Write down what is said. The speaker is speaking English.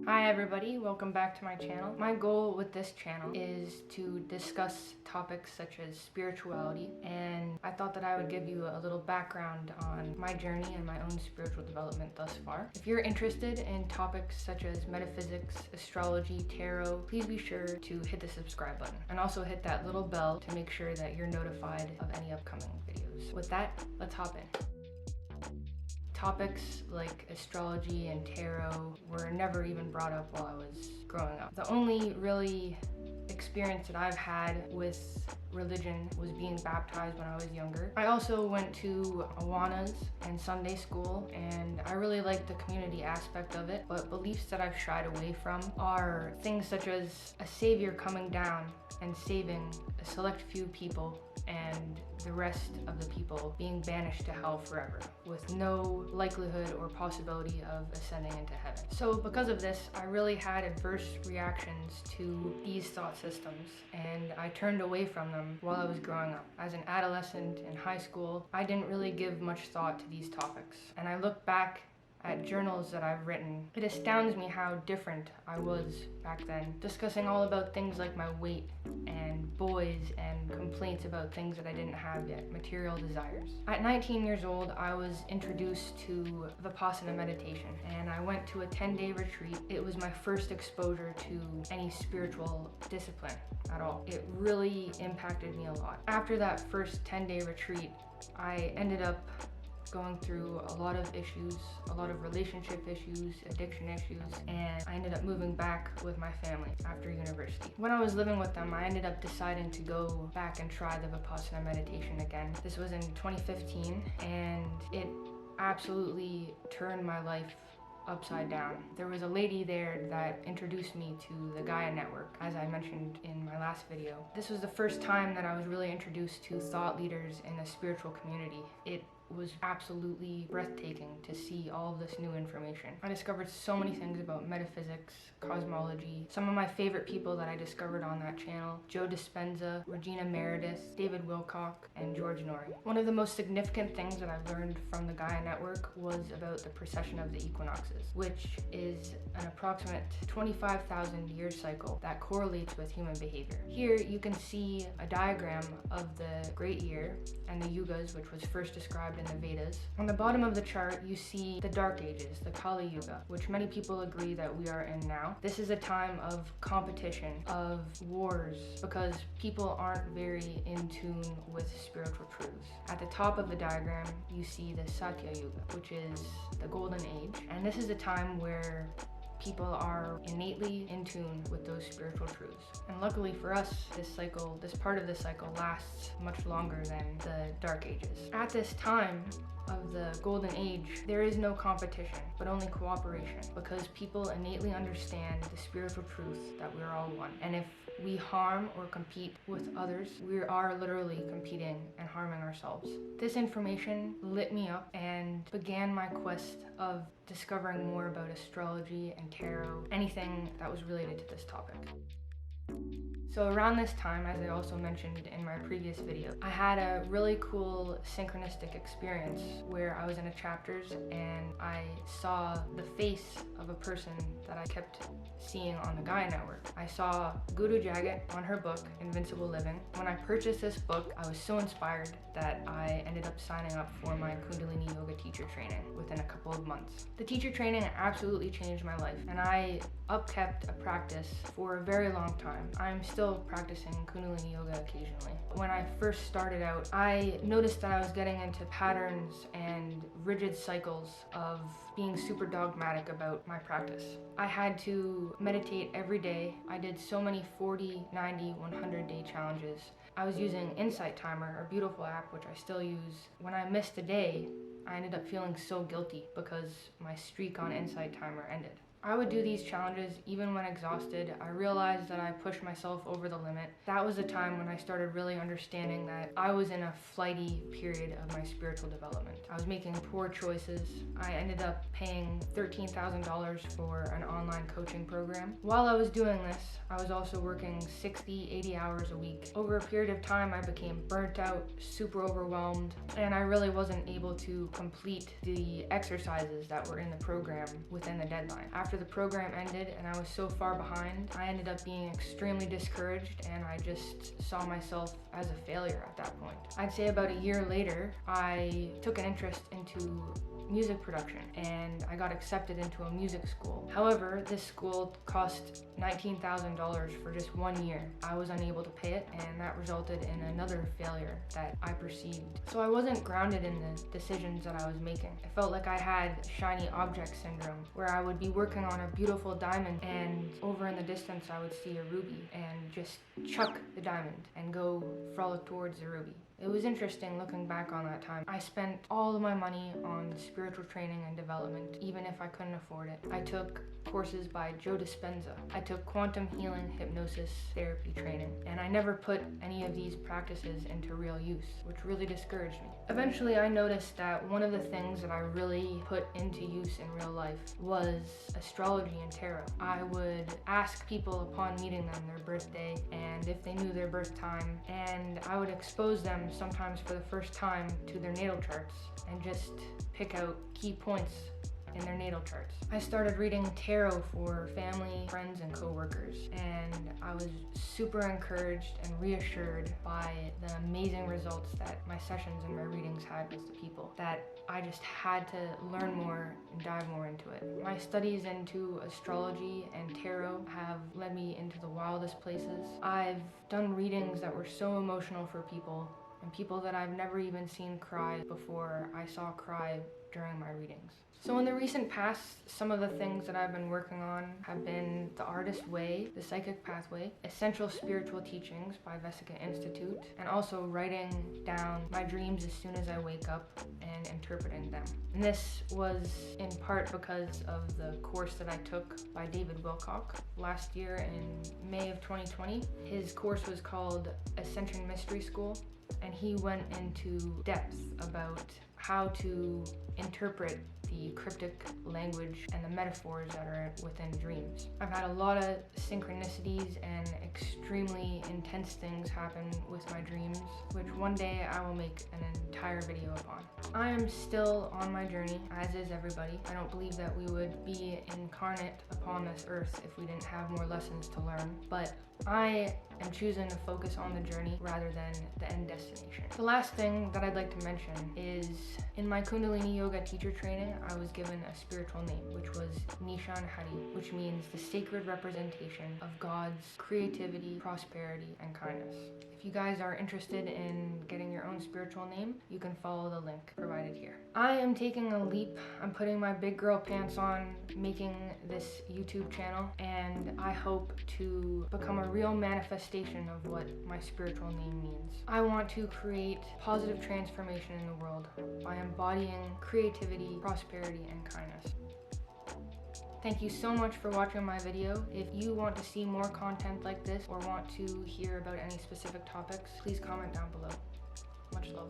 Hi everybody, welcome back to my channel. My goal with this channel is to discuss topics such as spirituality, and I thought that I would give you a little background on my journey and my own spiritual development thus far. If you're interested in topics such as metaphysics, astrology, tarot, please be sure to hit the subscribe button and also hit that little bell to make sure that you're notified of any upcoming videos. With that, let's hop in. Topics like astrology and tarot were never even brought up while I was growing up. The only really experience that I've had with religion was being baptized when I was younger. I also went to Awanas and Sunday school, and I really liked the community aspect of it, but beliefs that I've shied away from are things such as a savior coming down and saving a select few people and the rest of the people being banished to hell forever with no likelihood or possibility of ascending into heaven. So because of this, I really had adverse reactions to these thought systems, and I turned away from them while I was growing up. As an adolescent in high school, I didn't really give much thought to these topics, and I look back at journals that I've written. It astounds me how different I was back then, discussing all about things like my weight and boys and complaints about things that I didn't have yet, material desires. At 19 years old, I was introduced to Vipassana meditation, and I went to a 10-day retreat. It was my first exposure to any spiritual discipline at all. It really impacted me a lot. After that first 10-day retreat, I ended up going through a lot of issues, a lot of relationship issues, addiction issues, and I ended up moving back with my family after university. When I was living with them, I ended up deciding to go back and try the Vipassana meditation again. This was in 2015, and it absolutely turned my life upside down. There was a lady there that introduced me to the Gaia network, as I mentioned in my last video. This was the first time that I was really introduced to thought leaders in the spiritual community. It was absolutely breathtaking to see all of this new information. I discovered so many things about metaphysics, cosmology. Some of my favorite people that I discovered on that channel: Joe Dispenza, Regina Meredith, David Wilcock, and George Norrie. One of the most significant things that I learned from the Gaia network was about the precession of the equinoxes, which is an approximate 25,000 year cycle that correlates with human behavior. Here you can see a diagram of the great year and the yugas, which was first described in the Vedas. On the bottom of the chart, you see the Dark Ages, the Kali Yuga, which many people agree that we are in now. This is a time of competition, of wars, because people aren't very in tune with spiritual truths. At the top of the diagram, you see the Satya Yuga, which is the Golden Age, and this is a time where people are innately in tune with those spiritual truths. And luckily for us, this part of the cycle lasts much longer than the Dark Ages. At this time of the Golden Age, there is no competition, but only cooperation, because people innately understand the spiritual truth that we're all one. And if we harm or compete with others, we are literally competing and harming ourselves. This information lit me up and began my quest of discovering more about astrology and tarot, anything that was related to this topic. So around this time, as I also mentioned in my previous video, I had a really cool synchronistic experience where I was in a chapters and I saw the face of a person that I kept seeing on the Gaia network. I saw Guru Jagat on her book, Invincible Living. When I purchased this book, I was so inspired that I ended up signing up for my Kundalini Yoga teacher training within a couple of months. The teacher training absolutely changed my life, and I upkept a practice for a very long time. I'm still practicing Kundalini Yoga occasionally. When I first started out, I noticed that I was getting into patterns and rigid cycles of being super dogmatic about my practice. I had to meditate every day. I did so many 40, 90, 100-day challenges. I was using Insight Timer, a beautiful app which I still use. When I missed a day, I ended up feeling so guilty because my streak on Insight Timer ended. I would do these challenges even when exhausted. I realized that I pushed myself over the limit. That was the time when I started really understanding that I was in a flighty period of my spiritual development. I was making poor choices. I ended up paying $13,000 for an online coaching program. While I was doing this, I was also working 60, 80 hours a week. Over a period of time, I became burnt out, super overwhelmed, and I really wasn't able to complete the exercises that were in the program within the deadline. After After the program ended and I was so far behind, I ended up being extremely discouraged, and I just saw myself as a failure at that point. I'd say about a year later, I took an interest into music production and I got accepted into a music school. However, this school cost $19,000 for just 1 year. I was unable to pay it, and that resulted in another failure that I perceived. So I wasn't grounded in the decisions that I was making. I felt like I had shiny object syndrome, where I would be working on a beautiful diamond and over in the distance I would see a ruby and just chuck the diamond and go frolic towards the ruby. It was interesting looking back on that time. I spent all of my money on spiritual training and development, even if I couldn't afford it. I took courses by Joe Dispenza. I took quantum healing, hypnosis, therapy training, and I never put any of these practices into real use, which really discouraged me. Eventually, I noticed that one of the things that I really put into use in real life was astrology and tarot. I would ask people upon meeting them their birthday and if they knew their birth time, and I would expose them sometimes for the first time to their natal charts and just pick out key points in their natal charts. I started reading tarot for family, friends, and coworkers, and I was super encouraged and reassured by the amazing results that my sessions and my readings had with the people, that I just had to learn more and dive more into it. My studies into astrology and tarot have led me into the wildest places. I've done readings that were so emotional for people, and people that I've never even seen cry before I saw cry during my readings. So in the recent past, some of the things that I've been working on have been The Artist Way, The Psychic Pathway, Essential Spiritual Teachings by Vesica Institute, and also writing down my dreams as soon as I wake up and interpreting them. And this was in part because of the course that I took by David Wilcock last year in May of 2020. His course was called Ascension Mystery School, and he went into depth about how to interpret the cryptic language and the metaphors that are within dreams. I've had a lot of synchronicities and extremely intense things happen with my dreams, which one day I will make an entire video upon. I am still on my journey, as is everybody. I don't believe that we would be incarnate upon this earth if we didn't have more lessons to learn, but I am choosing to focus on the journey rather than the end destination. The last thing that I'd like to mention is in my Kundalini Yoga teacher training, I was given a spiritual name, which was Nishan Hari, which means the sacred representation of God's creativity, prosperity, and kindness. If you guys are interested in getting your own spiritual name, you can follow the link provided here. I am taking a leap. I'm putting my big girl pants on, making this YouTube channel, and I hope to become a real manifestation of what my spiritual name means. I want to create positive transformation in the world by embodying creativity, prosperity, and kindness. Thank you so much for watching my video. If you want to see more content like this or want to hear about any specific topics, please comment down below. Much love.